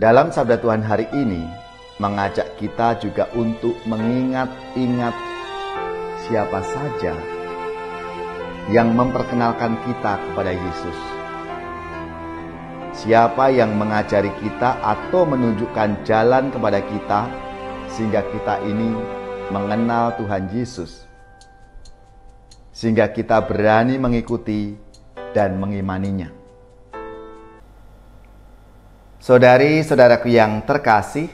Dalam sabda Tuhan hari ini mengajak kita juga untuk mengingat-ingat siapa saja yang memperkenalkan kita kepada Yesus. Siapa yang mengajari kita atau menunjukkan jalan kepada kita sehingga kita ini mengenal Tuhan Yesus, sehingga kita berani mengikuti dan mengimaninya. Saudari-saudaraku yang terkasih,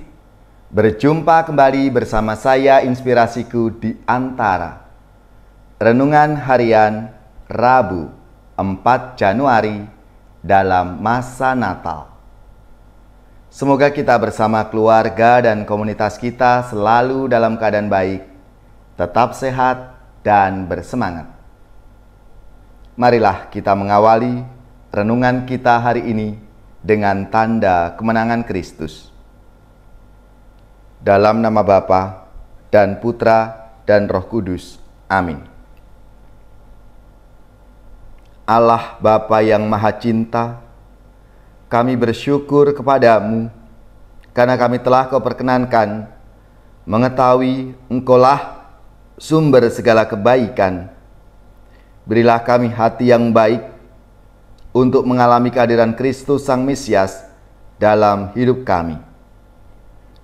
berjumpa kembali bersama saya Inspirasiku di Antara. Renungan harian Rabu 4 Januari dalam masa Natal. Semoga kita bersama keluarga dan komunitas kita selalu dalam keadaan baik, tetap sehat dan bersemangat. Marilah kita mengawali renungan kita hari ini dengan tanda kemenangan Kristus. Dalam nama Bapa dan Putra dan Roh Kudus. Amin. Allah Bapa yang Maha Cinta, kami bersyukur kepadamu karena kami telah Kau perkenankan mengetahui Engkaulah sumber segala kebaikan. Berilah kami hati yang baik untuk mengalami kehadiran Kristus Sang Mesias dalam hidup kami.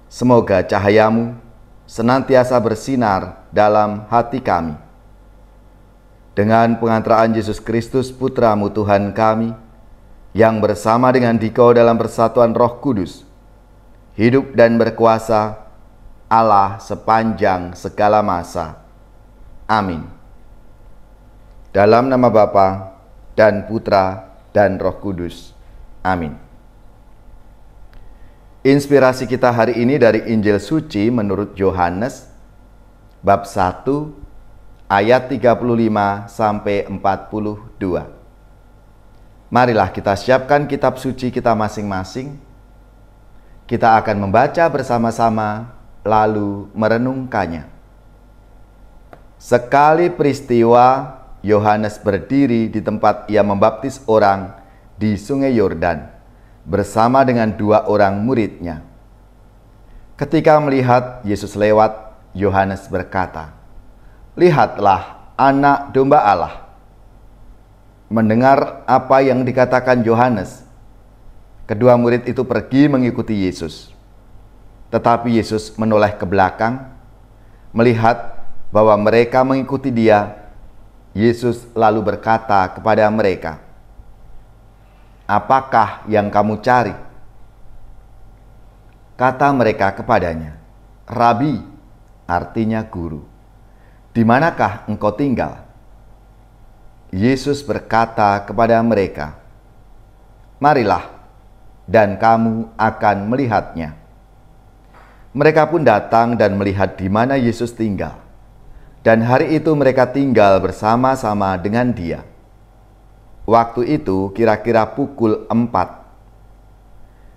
Semoga cahayamu senantiasa bersinar dalam hati kami. Dengan pengantaraan Yesus Kristus Putramu Tuhan kami, yang bersama dengan Dikau dalam persatuan Roh Kudus, hidup dan berkuasa Allah sepanjang segala masa. Amin. Dalam nama Bapa dan Putra dan Roh Kudus. Amin. Inspirasi kita hari ini dari Injil Suci menurut Yohanes, bab 1, ayat 35 sampai 42. Marilah kita siapkan kitab suci kita masing-masing. Kita akan membaca bersama-sama lalu merenungkannya. Sekali peristiwa, Yohanes berdiri di tempat ia membaptis orang di Sungai Yordan bersama dengan 2 orang muridnya. Ketika melihat Yesus lewat, Yohanes berkata, "Lihatlah Anak Domba Allah." Mendengar apa yang dikatakan Yohanes, kedua murid itu pergi mengikuti Yesus. Tetapi Yesus menoleh ke belakang, melihat bahwa mereka mengikuti Dia. Yesus lalu berkata kepada mereka, "Apakah yang kamu cari?" Kata mereka kepadanya, "Rabi," artinya guru, "di manakah engkau tinggal?" Yesus berkata kepada mereka, "Marilah, dan kamu akan melihatnya." Mereka pun datang dan melihat di mana Yesus tinggal. Dan hari itu mereka tinggal bersama-sama dengan Dia. Waktu itu kira-kira pukul 4.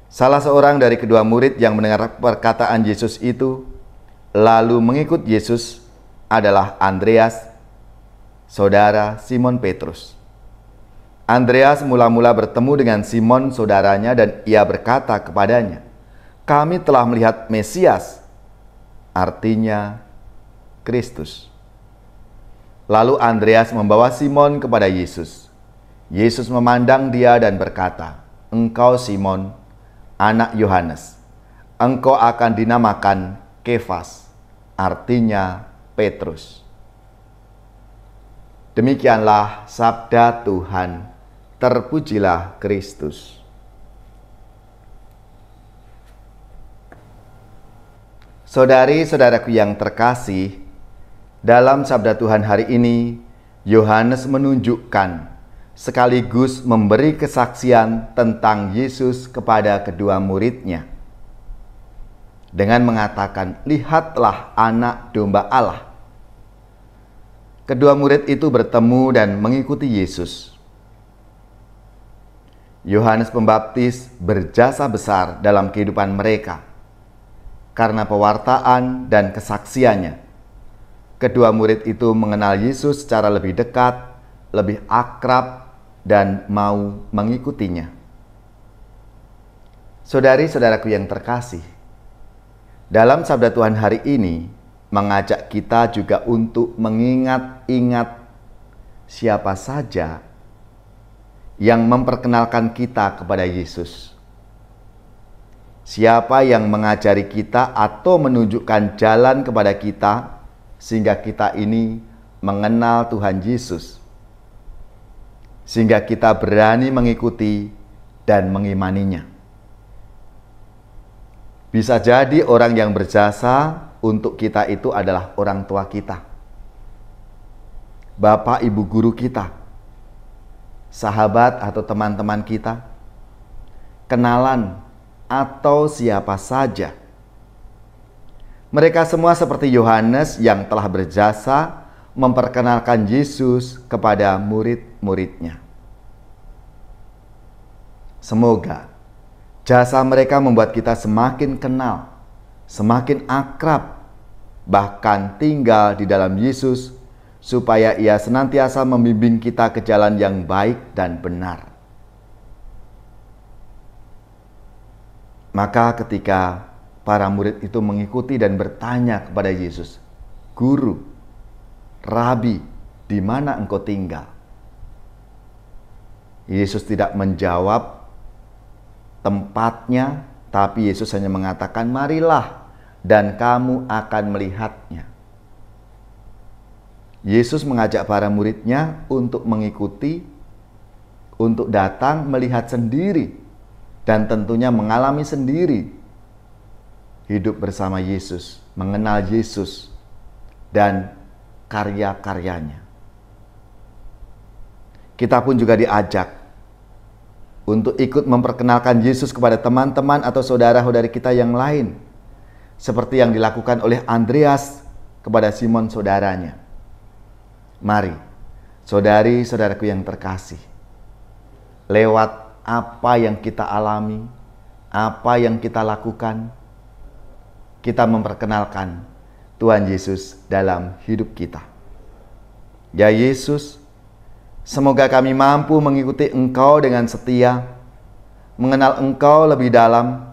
Salah seorang dari kedua murid yang mendengar perkataan Yesus itu lalu mengikut Yesus adalah Andreas, saudara Simon Petrus. Andreas mula-mula bertemu dengan Simon saudaranya dan ia berkata kepadanya, "Kami telah melihat Mesias," artinya Kristus. Lalu Andreas membawa Simon kepada Yesus. Yesus memandang dia dan berkata, "Engkau Simon, anak Yohanes. Engkau akan dinamakan Kefas," artinya Petrus. Demikianlah sabda Tuhan. Terpujilah Kristus. Saudari-saudaraku yang terkasih, dalam sabda Tuhan hari ini, Yohanes menunjukkan sekaligus memberi kesaksian tentang Yesus kepada kedua muridnya. Dengan mengatakan, "Lihatlah Anak Domba Allah." Kedua murid itu bertemu dan mengikuti Yesus. Yohanes Pembaptis berjasa besar dalam kehidupan mereka. Karena pewartaan dan kesaksiannya, kedua murid itu mengenal Yesus secara lebih dekat, lebih akrab, dan mau mengikutinya. Saudari-saudaraku yang terkasih, dalam sabda Tuhan hari ini mengajak kita juga untuk mengingat-ingat siapa saja yang memperkenalkan kita kepada Yesus. Siapa yang mengajari kita atau menunjukkan jalan kepada kita sehingga kita ini mengenal Tuhan Yesus, sehingga kita berani mengikuti dan mengimaninya. Bisa jadi orang yang berjasa untuk kita itu adalah orang tua kita, bapak ibu guru kita, sahabat atau teman-teman kita, kenalan atau siapa saja. Mereka semua seperti Yohanes yang telah berjasa memperkenalkan Yesus kepada murid-muridnya. Semoga jasa mereka membuat kita semakin kenal, semakin akrab, bahkan tinggal di dalam Yesus, supaya Ia senantiasa membimbing kita ke jalan yang baik dan benar. Maka ketika para murid itu mengikuti dan bertanya kepada Yesus, "Guru, Rabi, di mana engkau tinggal?" Yesus tidak menjawab tempatnya, tapi Yesus hanya mengatakan, "Marilah dan kamu akan melihatnya." Yesus mengajak para muridnya untuk mengikuti, untuk datang melihat sendiri, dan tentunya mengalami sendiri hidup bersama Yesus, mengenal Yesus dan karya-karyanya. Kita pun juga diajak untuk ikut memperkenalkan Yesus kepada teman-teman atau saudara-saudari kita yang lain, seperti yang dilakukan oleh Andreas kepada Simon saudaranya. Mari, saudari-saudaraku yang terkasih, lewat apa yang kita alami, apa yang kita lakukan, kita memperkenalkan Tuhan Yesus dalam hidup kita. Ya Yesus, semoga kami mampu mengikuti Engkau dengan setia, mengenal Engkau lebih dalam,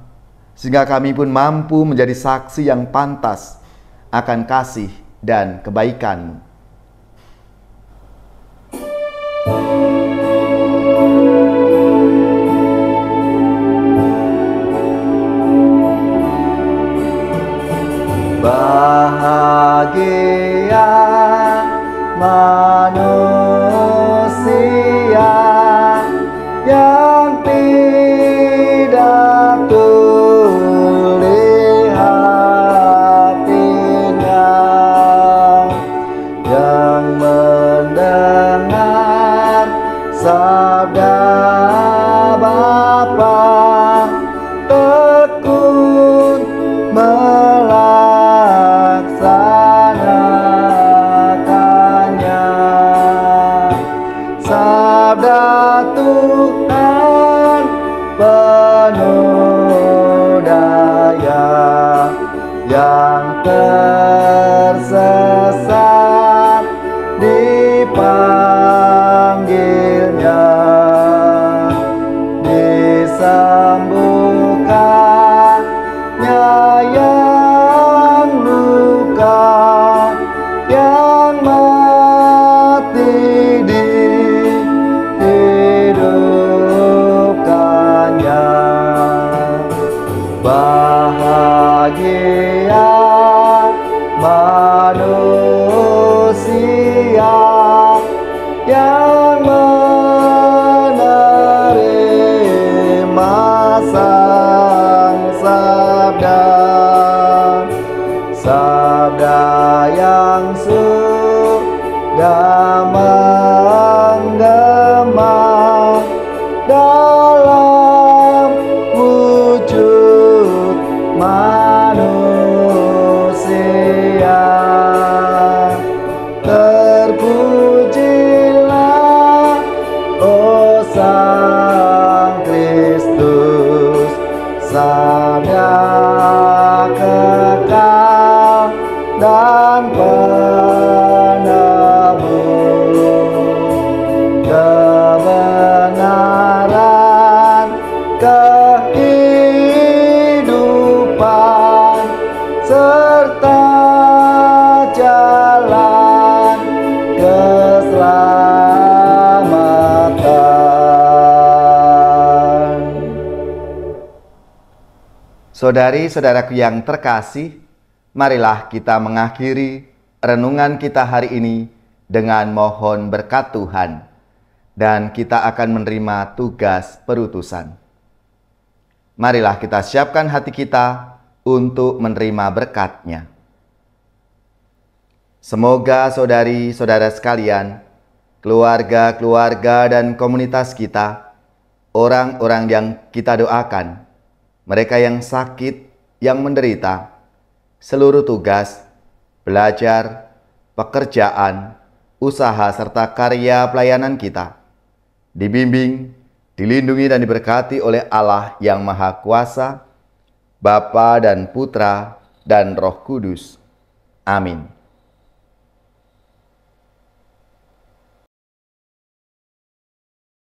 sehingga kami pun mampu menjadi saksi yang pantas akan kasih dan kebaikan-Mu. Bahagia manusia yang tidak tuli hatinya, yang mendengar sabda Bapa, tekun melaksanakannya. Sabda Tuhan penuh daya, yang tersesat dipanggilnya, disembuhkannya yang luka, yang mati dihidupkannya. Bahagia manusia yang menerima sang sabda, sabda yang sudah menggema dalam wujud manusia. Terpujilah, oh Sang Kristus, sabda kekal dan penebus, kebenaran, kehidupan serta jalan keselamatan. Saudari-saudaraku yang terkasih, marilah kita mengakhiri renungan kita hari ini dengan mohon berkat Tuhan, dan kita akan menerima tugas perutusan. Marilah kita siapkan hati kita untuk menerima berkat-Nya. Semoga saudari-saudara sekalian, keluarga-keluarga dan komunitas kita, orang-orang yang kita doakan, mereka yang sakit, yang menderita, seluruh tugas, belajar, pekerjaan, usaha serta karya pelayanan kita dibimbing, dilindungi dan diberkati oleh Allah yang Maha Kuasa, Bapa dan Putra dan Roh Kudus. Amin.